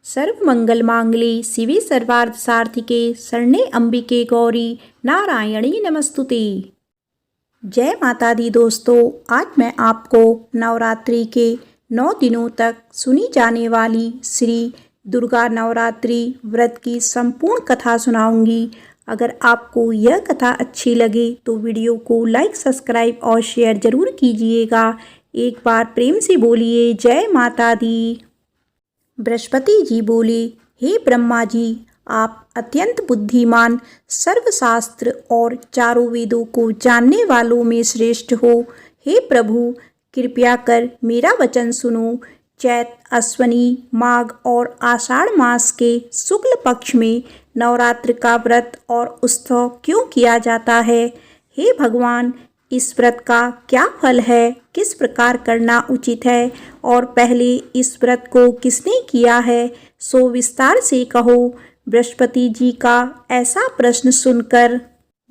सर्व मंगल मांगल्ये शिवे सर्वार्थ सार्थिके शरण्ये अंबिके गौरी नारायणी नमस्तुते। जय माता दी दोस्तों, आज मैं आपको नवरात्रि के 9 दिनों तक सुनी जाने वाली श्री दुर्गा नवरात्रि व्रत की संपूर्ण कथा सुनाऊंगी। अगर आपको यह कथा अच्छी लगे तो वीडियो को लाइक, सब्सक्राइब और शेयर जरूर कीजिएगा। एक बार प्रेम से बोलिए जय माता दी। बृहस्पति जी बोले, हे ब्रह्मा जी, आप अत्यंत बुद्धिमान, सर्वशास्त्र और चारों वेदों को जानने वालों में श्रेष्ठ हो। हे प्रभु, कृपया कर मेरा वचन सुनो। चैत, अश्वनी, माघ और आषाढ़ मास के शुक्ल पक्ष में नवरात्र का व्रत और उत्सव क्यों किया जाता है? हे भगवान, इस व्रत का क्या फल है? किस प्रकार करना उचित है? और पहले इस व्रत को किसने किया है, सो विस्तार से कहो। बृहस्पति जी का ऐसा प्रश्न सुनकर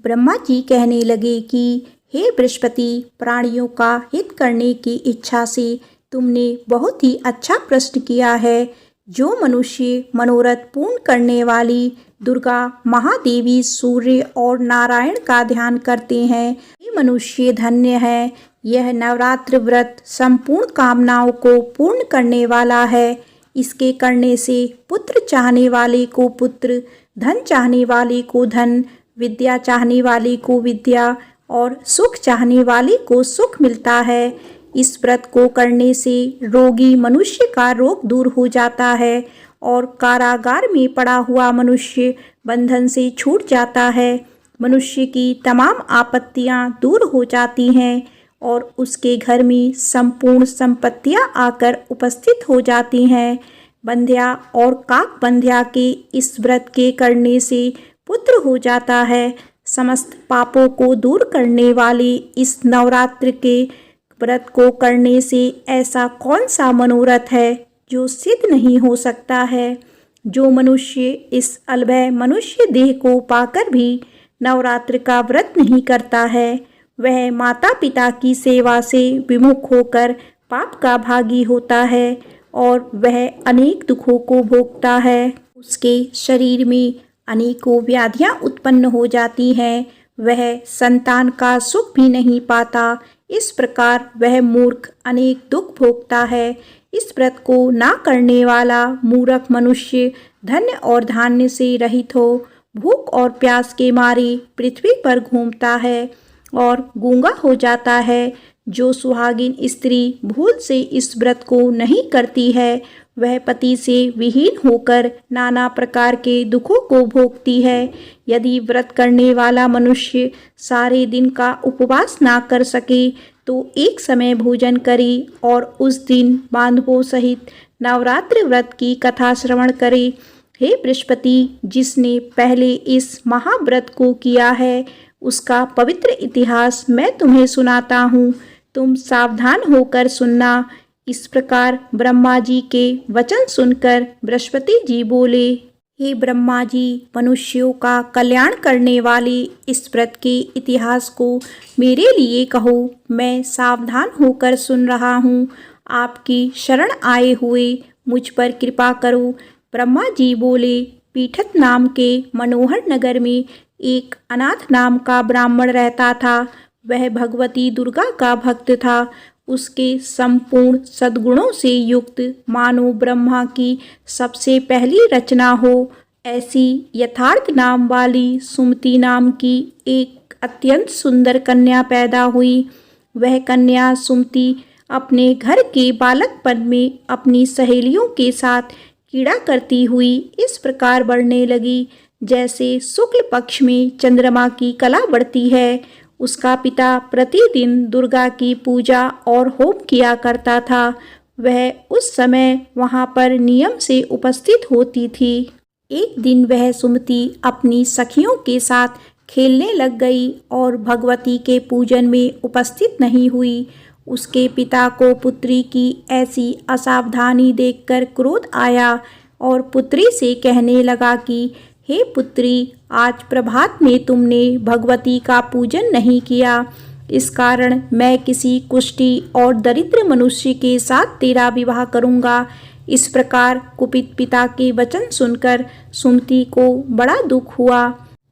ब्रह्मा जी कहने लगे कि हे बृहस्पति, प्राणियों का हित करने की इच्छा से तुमने बहुत ही अच्छा प्रश्न किया है। जो मनुष्य मनोरथ पूर्ण करने वाली दुर्गा महादेवी, सूर्य और नारायण का ध्यान करते हैं, ये मनुष्य धन्य है। यह नवरात्र व्रत संपूर्ण कामनाओं को पूर्ण करने वाला है। इसके करने से पुत्र चाहने वाले को पुत्र, धन चाहने वाले को धन, विद्या चाहने वाले को विद्या और सुख चाहने वाले को सुख मिलता है। इस व्रत को करने से रोगी मनुष्य का रोग दूर हो जाता है और कारागार में पड़ा हुआ मनुष्य बंधन से छूट जाता है। मनुष्य की तमाम आपत्तियां दूर हो जाती हैं और उसके घर में संपूर्ण संपत्तियां आकर उपस्थित हो जाती हैं। बंध्या और काक बंध्या के इस व्रत के करने से पुत्र हो जाता है। समस्त पापों को दूर करने वाले इस नवरात्र के व्रत को करने से ऐसा कौन सा मनोरथ है जो सिद्ध नहीं हो सकता है? जो मनुष्य इस अलभय मनुष्य देह को पाकर भी नवरात्र का व्रत नहीं करता है, वह माता पिता की सेवा से विमुख होकर पाप का भागी होता है और वह अनेक दुखों को भोगता है। उसके शरीर में अनेकों व्याधियां उत्पन्न हो जाती हैं। वह संतान का सुख भी नहीं पाता। इस प्रकार वह मूर्ख अनेक दुख भोगता है। इस व्रत को ना करने वाला मूर्ख मनुष्य धन्य और धान्य से रहित हो, भूख और प्यास के मारे पृथ्वी पर घूमता है और गूंगा हो जाता है। जो सुहागिन स्त्री भूल से इस व्रत को नहीं करती है, वह पति से विहीन होकर नाना प्रकार के दुखों को भोगती है। यदि व्रत करने वाला मनुष्य सारे दिन का उपवास ना कर सके तो एक समय भोजन करे और उस दिन बांधवों सहित नवरात्र व्रत की कथा श्रवण करे। हे बृहस्पति, जिसने पहले इस महाव्रत को किया है, उसका पवित्र इतिहास मैं तुम्हें सुनाता हूँ। तुम सावधान होकर सुनना। इस प्रकार ब्रह्मा जी के वचन सुनकर बृहस्पति जी बोले, हे ब्रह्मा जी, मनुष्यों का कल्याण करने वाले इस व्रत के इतिहास को मेरे लिए कहो। मैं सावधान होकर सुन रहा हूँ। आपकी शरण आए हुए मुझ पर कृपा करो। ब्रह्मा जी बोले, पीठत नाम के मनोहर नगर में एक अनाथ नाम का ब्राह्मण रहता था। वह भगवती दुर्गा का भक्त था। उसके संपूर्ण सद्गुणों से युक्त मानो ब्रह्मा की सबसे पहली रचना हो, ऐसी यथार्थ नाम वाली सुमति नाम की एक अत्यंत सुंदर कन्या पैदा हुई। वह कन्या सुमति अपने घर के बालकपन में अपनी सहेलियों के साथ क्रीड़ा करती हुई इस प्रकार बढ़ने लगी, जैसे शुक्ल पक्ष में चंद्रमा की कला बढ़ती है। उसका पिता प्रतिदिन दुर्गा की पूजा और होम किया करता था। वह उस समय वहां पर नियम से उपस्थित होती थी। एक दिन वह सुमति अपनी सखियों के साथ खेलने लग गई और भगवती के पूजन में उपस्थित नहीं हुई। उसके पिता को पुत्री की ऐसी असावधानी देखकर क्रोध आया और पुत्री से कहने लगा कि हे पुत्री, आज प्रभात में तुमने भगवती का पूजन नहीं किया। इस कारण मैं किसी कुष्ठी और दरिद्र मनुष्य के साथ तेरा विवाह करूंगा। इस प्रकार कुपित पिता के वचन सुनकर सुमति को बड़ा दुख हुआ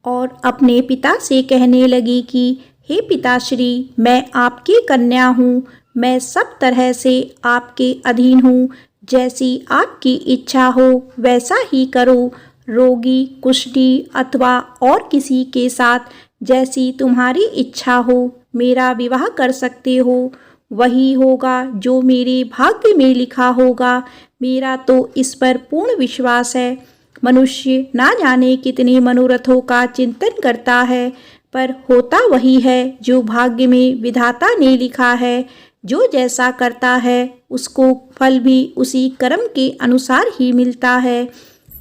और अपने पिता से कहने लगी कि हे पिताश्री, मैं आपकी कन्या हूँ, मैं सब तरह से आपके अधीन हूँ, जैसी आपकी इच्छा हो वैसा ही करो। रोगी, कुष्ठी अथवा और किसी के साथ जैसी तुम्हारी इच्छा हो मेरा विवाह कर सकते हो, वही होगा जो मेरे भाग्य में लिखा होगा। मेरा तो इस पर पूर्ण विश्वास है। मनुष्य ना जाने कितने मनोरथों का चिंतन करता है, पर होता वही है जो भाग्य में विधाता ने लिखा है। जो जैसा करता है उसको फल भी उसी कर्म के अनुसार ही मिलता है,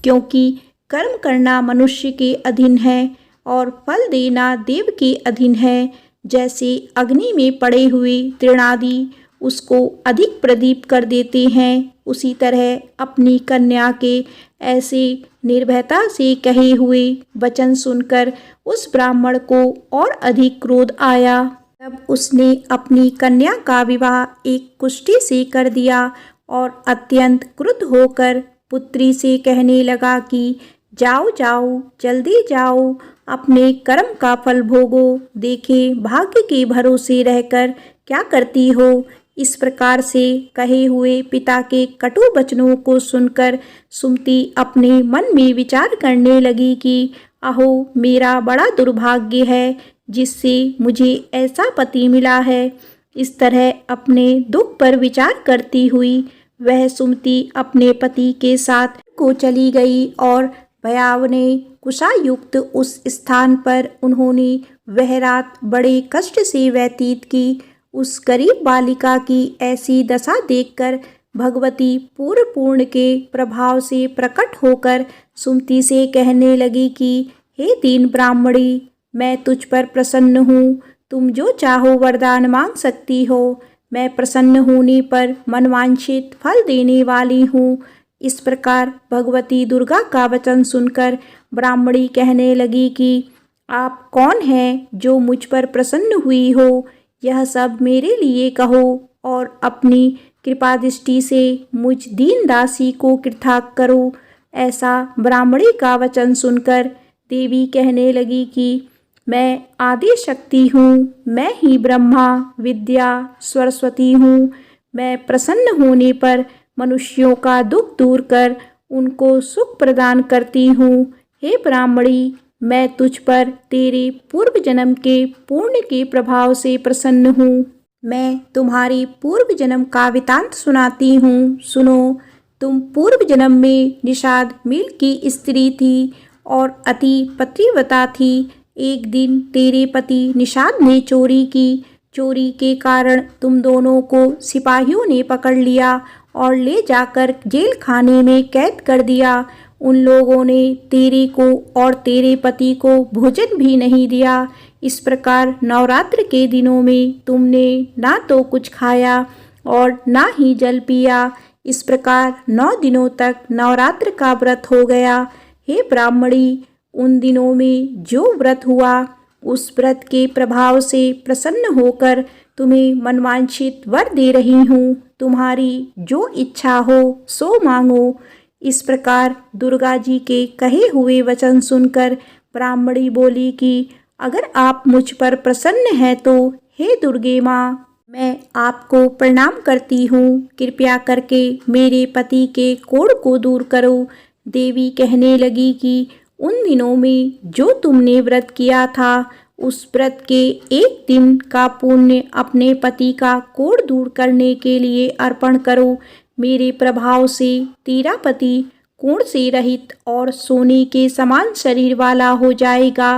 क्योंकि कर्म करना मनुष्य के अधीन है और फल देना देव के अधीन है। जैसे अग्नि में पड़े हुए तृणादि उसको अधिक प्रदीप कर देते हैं, उसी तरह अपनी कन्या के ऐसे निर्भयता से कहे हुए वचन सुनकर उस ब्राह्मण को और अधिक क्रोध आया। तब उसने अपनी कन्या का विवाह एक कुष्ठी से कर दिया और अत्यंत क्रुद्ध होकर पुत्री से कहने लगा कि जाओ जाओ, जल्दी जाओ, अपने कर्म का फल भोगो, देखे भाग्य के भरोसे रहकर क्या करती हो। इस प्रकार से कहे हुए पिता के कटु वचनों को सुनकर सुमति अपने मन में विचार करने लगी कि अहो, मेरा बड़ा दुर्भाग्य है जिससे मुझे ऐसा पति मिला है। इस तरह अपने दुख पर विचार करती हुई वह सुमति अपने पति के साथ को चली गई और भयावने कुशायुक्त उस स्थान पर उन्होंने वह रात बड़े कष्ट से व्यतीत की। उस गरीब बालिका की ऐसी दशा देखकर भगवती पूर्ण के प्रभाव से प्रकट होकर सुमति से कहने लगी कि हे दीन ब्राह्मणी, मैं तुझ पर प्रसन्न हूँ, तुम जो चाहो वरदान मांग सकती हो। मैं प्रसन्न होने पर मनवांछित फल देने वाली हूँ। इस प्रकार भगवती दुर्गा का वचन सुनकर ब्राह्मणी कहने लगी कि आप कौन हैं जो मुझ पर प्रसन्न हुई हो, यह सब मेरे लिए कहो और अपनी कृपा दृष्टि से मुझ दीन दासी को कृतार्थ करो। ऐसा ब्राह्मणी का वचन सुनकर देवी कहने लगी कि मैं आदि शक्ति हूँ, मैं ही ब्रह्मा विद्या सरस्वती हूँ। मैं प्रसन्न होने पर मनुष्यों का दुख दूर कर उनको सुख प्रदान करती हूँ। हे ब्राह्मणी, मैं तुझ पर तेरे पूर्व जन्म के पुण्य के प्रभाव से प्रसन्न हूँ। मैं तुम्हारी पूर्व जन्म का वृतांत सुनाती हूँ, सुनो। तुम पूर्व जन्म में निषाद मील की स्त्री थी और अति पतिव्रता थी। एक दिन तेरे पति निषाद ने चोरी की। चोरी के कारण तुम दोनों को सिपाहियों ने पकड़ लिया और ले जाकर जेल खाने में कैद कर दिया। उन लोगों ने तेरे को और तेरे पति को भोजन भी नहीं दिया। इस प्रकार नवरात्र के दिनों में तुमने ना तो कुछ खाया और ना ही जल पिया। इस प्रकार 9 दिनों तक नवरात्र का व्रत हो गया। हे ब्राह्मणी, उन दिनों में जो व्रत हुआ उस व्रत के प्रभाव से प्रसन्न होकर तुम्हें मनवांछित वर दे रही हूँ। तुम्हारी जो इच्छा हो सो मांगो। इस प्रकार दुर्गा जी के कहे हुए वचन सुनकर ब्राह्मणी बोली कि अगर आप मुझ पर प्रसन्न हैं तो हे दुर्गे माँ, मैं आपको प्रणाम करती हूँ। कृपया करके मेरे पति के कोढ़ को दूर करो। देवी कहने लगी कि उन दिनों में जो तुमने व्रत किया था उस व्रत के एक दिन का पुण्य अपने पति का कोढ़ दूर करने के लिए अर्पण करो। मेरे प्रभाव से तेरा पति कोढ़ से रहित और सोने के समान शरीर वाला हो जाएगा।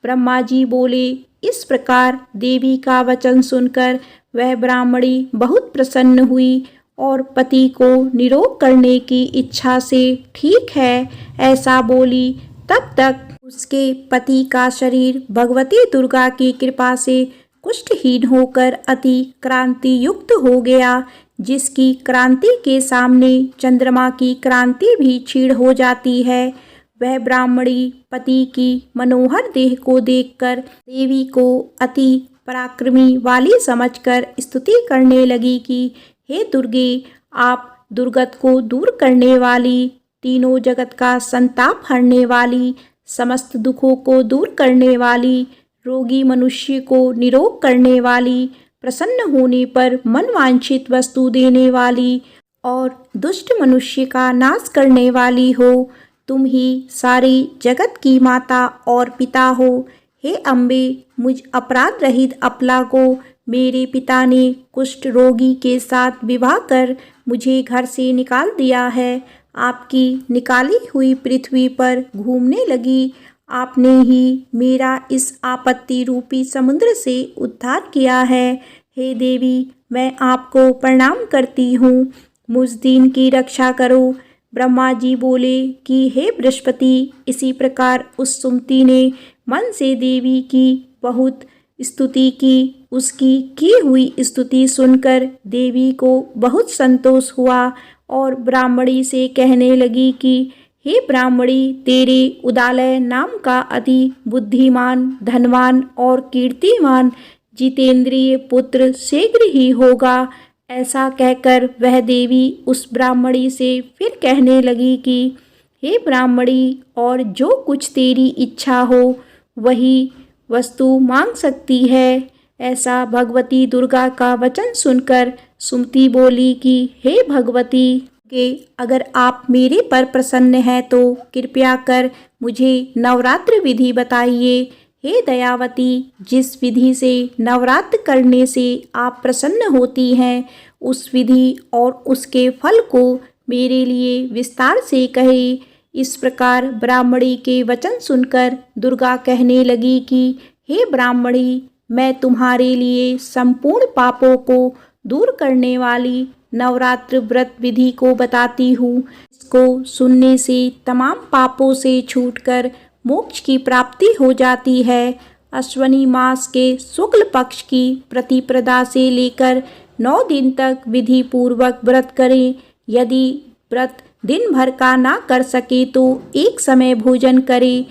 ब्रह्मा जी बोले। इस प्रकार देवी का वचन सुनकर वह ब्राह्मणी बहुत प्रसन्न हुई और पति को निरोग करने की इच्छा से ठीक है ऐसा बोली। तब तक उसके पति का शरीर भगवती दुर्गा की कृपा से कुष्ठहीन होकर अति क्रांति युक्त हो गया, जिसकी क्रांति के सामने चंद्रमा की क्रांति भी क्षीण हो जाती है। वह ब्राह्मणी पति की मनोहर देह को देखकर देवी को अति पराक्रमी वाली समझकर स्तुति करने लगी कि हे दुर्गे, आप दुर्गत को दूर करने वाली, तीनों जगत का संताप हरने वाली, समस्त दुखों को दूर करने वाली, रोगी मनुष्य को निरोग करने वाली, प्रसन्न होने पर मनवांछित वस्तु देने वाली और दुष्ट मनुष्य का नाश करने वाली हो। तुम ही सारी जगत की माता और पिता हो। हे अम्बे, मुझ अपराध रहित अपला को मेरे पिता ने कुष्ठ रोगी के साथ विवाह कर मुझे घर से निकाल दिया है। आपकी निकाली हुई पृथ्वी पर घूमने लगी। आपने ही मेरा इस आपत्ति रूपी समुद्र से उद्धार किया है। हे देवी, मैं आपको प्रणाम करती हूँ। मुझ दीन की रक्षा करो। ब्रह्मा जी बोले कि हे बृहस्पति, इसी प्रकार उस सुमति ने मन से देवी की बहुत स्तुति की। उसकी की हुई स्तुति सुनकर देवी को बहुत संतोष हुआ और ब्राह्मणी से कहने लगी कि हे ब्राह्मणी, तेरे उदालय नाम का अति बुद्धिमान, धनवान और कीर्तिमान जितेंद्रिय पुत्र शीघ्र ही होगा। ऐसा कहकर वह देवी उस ब्राह्मणी से फिर कहने लगी कि हे ब्राह्मणी, और जो कुछ तेरी इच्छा हो वही वस्तु मांग सकती है। ऐसा भगवती दुर्गा का वचन सुनकर सुमति बोली कि हे भगवती के, अगर आप मेरे पर प्रसन्न हैं तो कृपया कर मुझे नवरात्र विधि बताइए। हे दयावती, जिस विधि से नवरात्र करने से आप प्रसन्न होती हैं, उस विधि और उसके फल को मेरे लिए विस्तार से कहे। इस प्रकार ब्राह्मणी के वचन सुनकर दुर्गा कहने लगी कि हे ब्राह्मणी, मैं तुम्हारे लिए संपूर्ण पापों को दूर करने वाली नवरात्र व्रत विधि को बताती हूँ। इसको सुनने से तमाम पापों से छूटकर मोक्ष की प्राप्ति हो जाती है। अश्वनी मास के शुक्ल पक्ष की प्रतिपदा से लेकर 9 दिन तक विधि पूर्वक व्रत करें। यदि व्रत दिन भर का ना कर सके तो एक समय भोजन करें।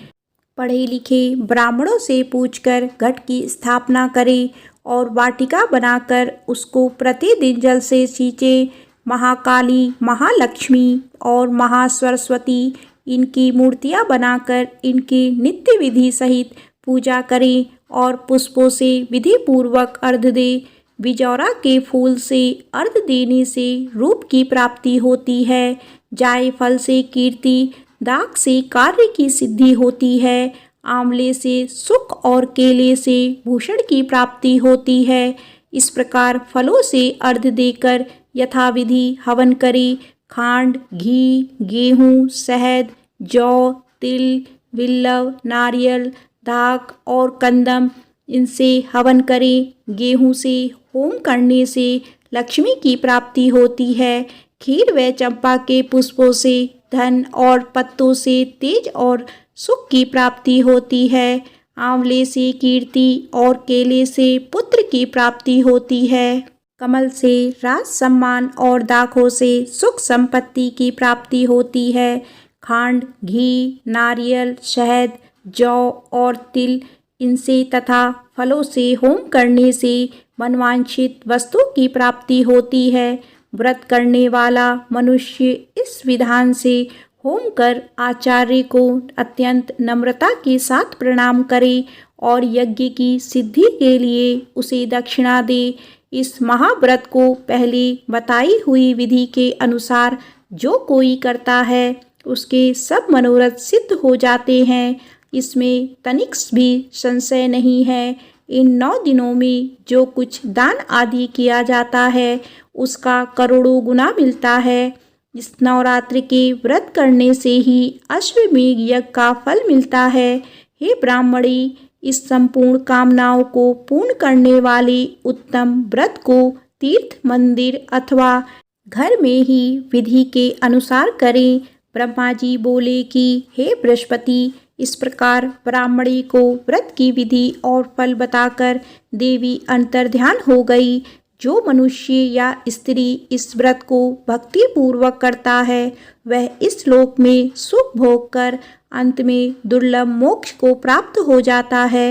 पढ़े लिखे ब्राह्मणों से पूछकर घट की स्थापना करें और वाटिका बनाकर उसको प्रतिदिन जल से सींचे। महाकाली, महालक्ष्मी और महासरस्वती, इनकी मूर्तियां बनाकर इनकी नित्य विधि सहित पूजा करें और पुष्पों से विधि पूर्वक अर्घ दें। बिजौरा के फूल से अर्घ देने से रूप की प्राप्ति होती है। जायफल से कीर्ति, दाख से कार्य की सिद्धि होती है। आंवले से सुख और केले से भूषण की प्राप्ति होती है। इस प्रकार फलों से अर्घ देकर यथाविधि हवन करें। खांड, घी, गेहूँ, शहद, जौ, तिल, बिल्व, नारियल, दाख और कंदम, इनसे हवन करें। गेहूँ से होम करने से लक्ष्मी की प्राप्ति होती है। खीर व चंपा के पुष्पों से धन और पत्तों से तेज और सुख की प्राप्ति होती है। आंवले से कीर्ति और केले से पुत्र की प्राप्ति होती है। कमल से राज सम्मान और दाखों से सुख संपत्ति की प्राप्ति होती है। खांड, घी, नारियल, शहद, जौ और तिल, इनसे तथा फलों से होम करने से मनवांछित वस्तु की प्राप्ति होती है। व्रत करने वाला मनुष्य इस विधान से होम कर आचार्य को अत्यंत नम्रता के साथ प्रणाम करे और यज्ञ की सिद्धि के लिए उसे दक्षिणा दे। इस महाव्रत को पहले बताई हुई विधि के अनुसार जो कोई करता है उसके सब मनोरथ सिद्ध हो जाते हैं। इसमें तनिक भी संशय नहीं है। इन 9 दिनों में जो कुछ दान आदि किया जाता है उसका करोड़ों गुना मिलता है। इस नवरात्रि के व्रत करने से ही अश्वमेध यज्ञ का फल मिलता है। हे ब्राह्मणी, इस संपूर्ण कामनाओं को पूर्ण करने वाले उत्तम व्रत को तीर्थ, मंदिर अथवा घर में ही विधि के अनुसार करें। ब्रह्मा जी बोले कि हे बृहस्पति, इस प्रकार ब्राह्मणी को व्रत की विधि और फल बताकर देवी अंतर्ध्यान हो गई। जो मनुष्य या स्त्री इस व्रत को भक्ति पूर्वक करता है वह इस लोक में सुख भोग कर अंत में दुर्लभ मोक्ष को प्राप्त हो जाता है।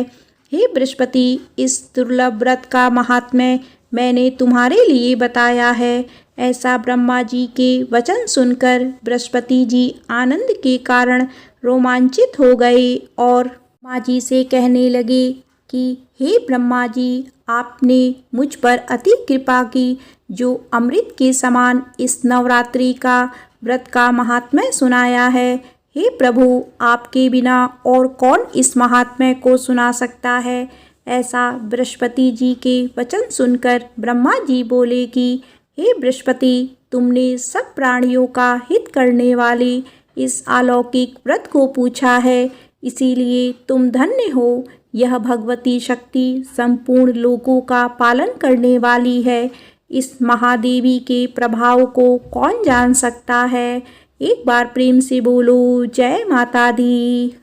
हे बृहस्पति, इस दुर्लभ व्रत का महात्म्य मैंने तुम्हारे लिए बताया है। ऐसा ब्रह्मा जी के वचन सुनकर बृहस्पति जी आनंद के कारण रोमांचित हो गए और ब्रह्मा जी से कहने लगे कि हे ब्रह्मा जी, आपने मुझ पर अति कृपा की, जो अमृत के समान इस नवरात्रि का व्रत का महात्म्य सुनाया है। हे प्रभु, आपके बिना और कौन इस महात्म्य को सुना सकता है। ऐसा बृहस्पति जी के वचन सुनकर ब्रह्मा जी बोले कि हे बृहस्पति, तुमने सब प्राणियों का हित करने वाले इस अलौकिक व्रत को पूछा है, इसीलिए तुम धन्य हो। यह भगवती शक्ति संपूर्ण लोकों का पालन करने वाली है। इस महादेवी के प्रभाव को कौन जान सकता है। एक बार प्रेम से बोलो जय माता दी।